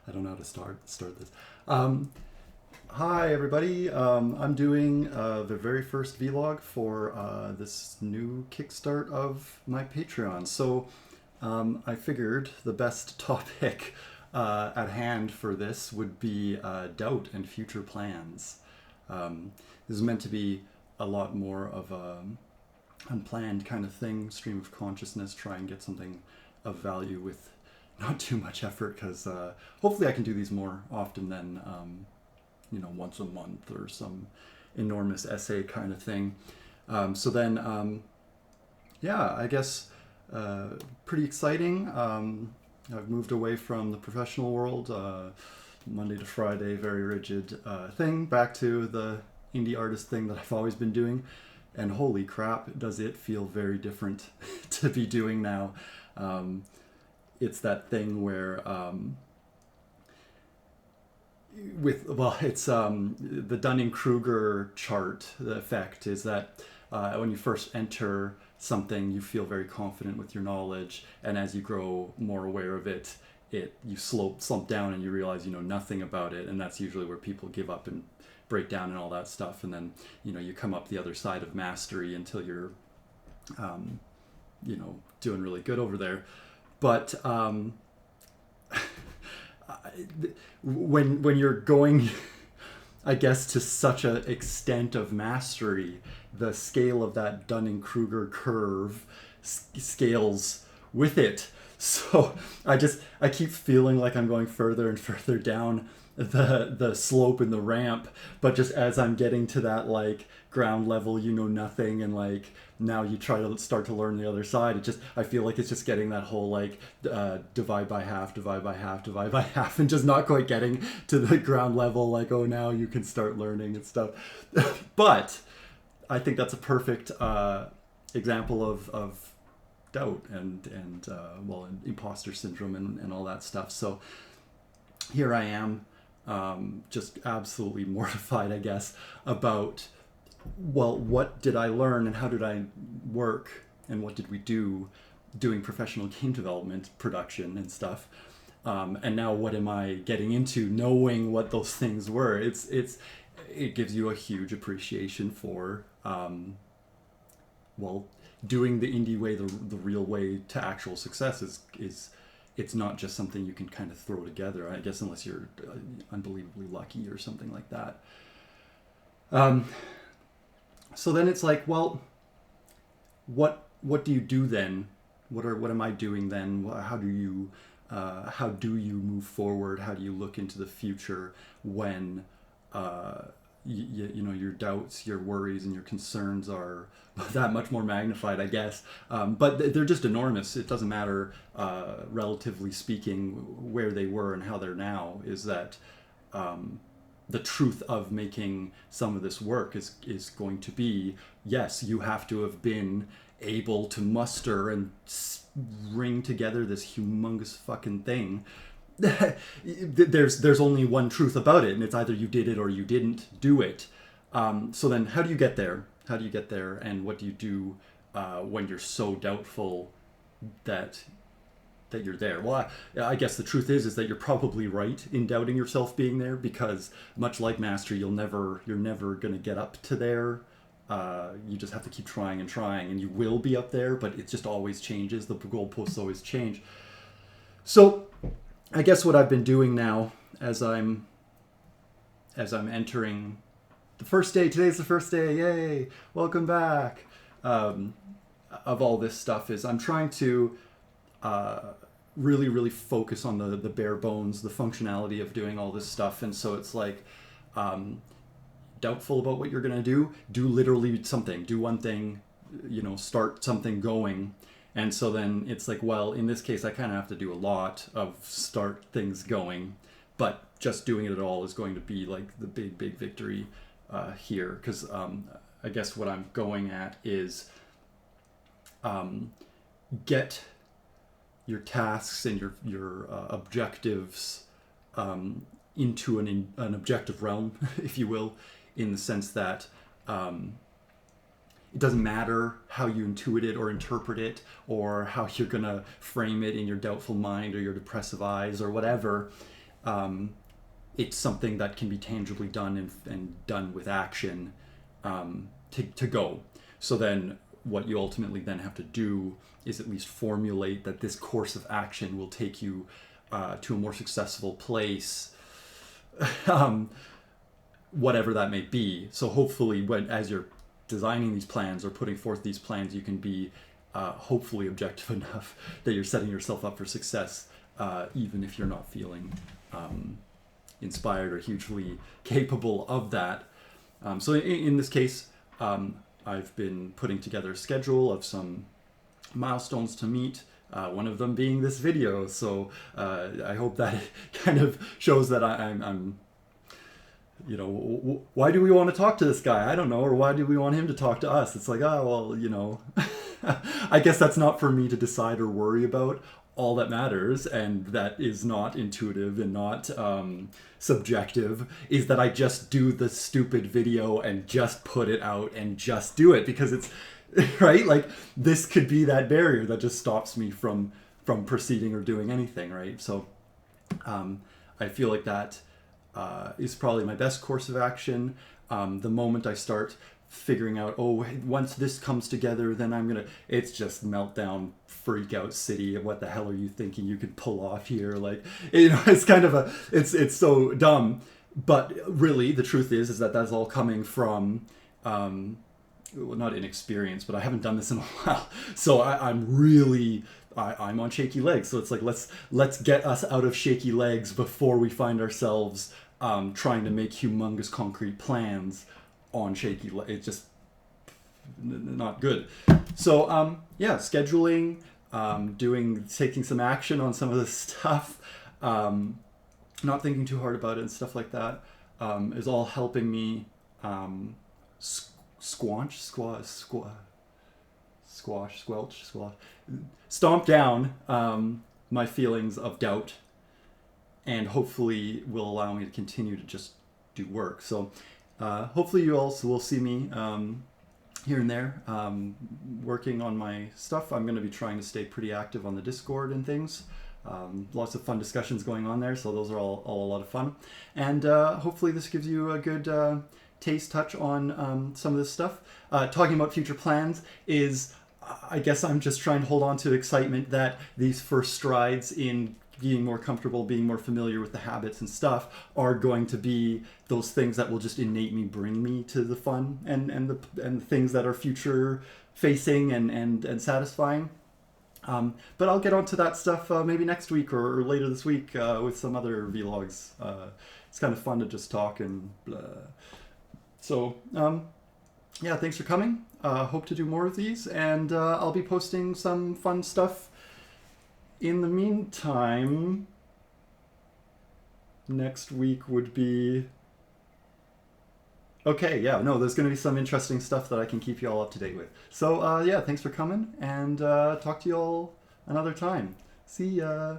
I don't know how to start this. Um, Hi everybody. I'm doing the very first vlog for this new kickstart of my Patreon. So I figured the best topic at hand for this would be doubt and future plans. This is meant to be a lot more of a unplanned kind of thing, stream of consciousness, try and get something of value with not too much effort, because hopefully I can do these more often than once a month or some enormous essay kind of thing. Yeah, I guess pretty exciting. I've moved away from the professional world, Monday to Friday, very rigid thing, back to the indie artist thing that I've always been doing. And holy crap, does it feel very different to be doing now. It's that thing where it's the Dunning-Kruger chart. The effect is that when you first enter something, you feel very confident with your knowledge, and as you grow more aware of it, you slump down and you realize you know nothing about it, and that's usually where people give up and break down and all that stuff. And then you come up the other side of mastery until you're doing really good over there. But when you're going, I guess, to such an extent of mastery, the scale of that Dunning-Kruger curve scales with it. So I keep feeling like I'm going further and further down the slope and the ramp, but just as I'm getting to that like ground level, nothing, and like now you try to start to learn the other side, I feel like it's just getting that whole like divide by half, divide by half, divide by half, and just not quite getting to the ground level, like, oh, now you can start learning and stuff. But I think that's a perfect example of doubt and imposter syndrome and all that stuff. So here I am, just absolutely mortified, I guess, about, well, what did I learn and how did I work and what did we do doing professional game development, production and stuff. And now what am I getting into, knowing what those things were? It gives you a huge appreciation for, doing the indie way, the real way to actual success is it's not just something you can kind of throw together, I guess, unless you're unbelievably lucky or something like that. So then it's like, well, what do you do then? What am I doing then? How do you move forward? How do you look into the future when your doubts, your worries, and your concerns are that much more magnified, I guess. But they're just enormous. It doesn't matter, relatively speaking, where they were and how they're now. Is that the truth of making some of this work is going to be, yes, you have to have been able to muster and ring together this humongous fucking thing. There's only one truth about it, and it's either you did it or you didn't do it. So then how do you get there? And what do you do when you're so doubtful that you're there? Well, I guess the truth is that you're probably right in doubting yourself being there, because much like mastery, you're never going to get up to there. You just have to keep trying, and you will be up there, but it just always changes. The goalposts always change. So I guess what I've been doing now, as I'm entering the first day, today's the first day, yay, welcome back, of all this stuff, is I'm trying to really, really focus on the bare bones, the functionality of doing all this stuff. And so it's like, doubtful about what you're going to do literally something, do one thing, start something going. And so then it's like, well, in this case, I kind of have to do a lot of start things going, but just doing it at all is going to be like the big, big victory here. Because I guess what I'm going at is get your tasks and your objectives into an objective realm, if you will, in the sense that it doesn't matter how you intuit it or interpret it, or how you're gonna frame it in your doubtful mind or your depressive eyes or whatever. It's something that can be tangibly done and done with action, to go. So then what you ultimately then have to do is at least formulate that this course of action will take you to a more successful place, whatever that may be. So hopefully as you're designing these plans or putting forth these plans, you can be hopefully objective enough that you're setting yourself up for success, even if you're not feeling inspired or hugely capable of that. So in this case, I've been putting together a schedule of some milestones to meet, one of them being this video. So I hope that kind of shows that I'm why do we want to talk to this guy? I don't know. Or why do we want him to talk to us? It's like, oh, well, I guess that's not for me to decide or worry about. All that matters, and that is not intuitive and not subjective, is that I just do the stupid video and just put it out and just do it, because it's right. Like, this could be that barrier that just stops me from proceeding or doing anything, right? So I feel like that is probably my best course of action. The moment I start figuring out, once this comes together, then it's just meltdown, freak out city. What the hell are you thinking you could pull off here? Like, it's kind of it's so dumb. But really, the truth is that that's all coming from, not inexperience, but I haven't done this in a while. So I'm on shaky legs. So it's like, let's get us out of shaky legs before we find ourselves trying to make humongous concrete plans on shaky legs. It's just not good. So scheduling, taking some action on some of this stuff, not thinking too hard about it and stuff like that, is all helping me stomp down my feelings of doubt, and hopefully will allow me to continue to just do work. So hopefully you also will see me here and there working on my stuff. I'm going to be trying to stay pretty active on the Discord and things. Lots of fun discussions going on there, so those are all a lot of fun. And hopefully this gives you a good touch on some of this stuff. Talking about future plans is, I guess I'm just trying to hold on to excitement that these first strides in being more comfortable, being more familiar with the habits and stuff are going to be those things that will just innately bring me to the fun and the things that are future facing and satisfying. But I'll get onto that stuff maybe next week or later this week with some other vlogs. It's kind of fun to just talk and blah. So thanks for coming. Hope to do more of these, and I'll be posting some fun stuff. In the meantime, next week would be... there's going to be some interesting stuff that I can keep you all up to date with. So, thanks for coming, and talk to you all another time. See ya!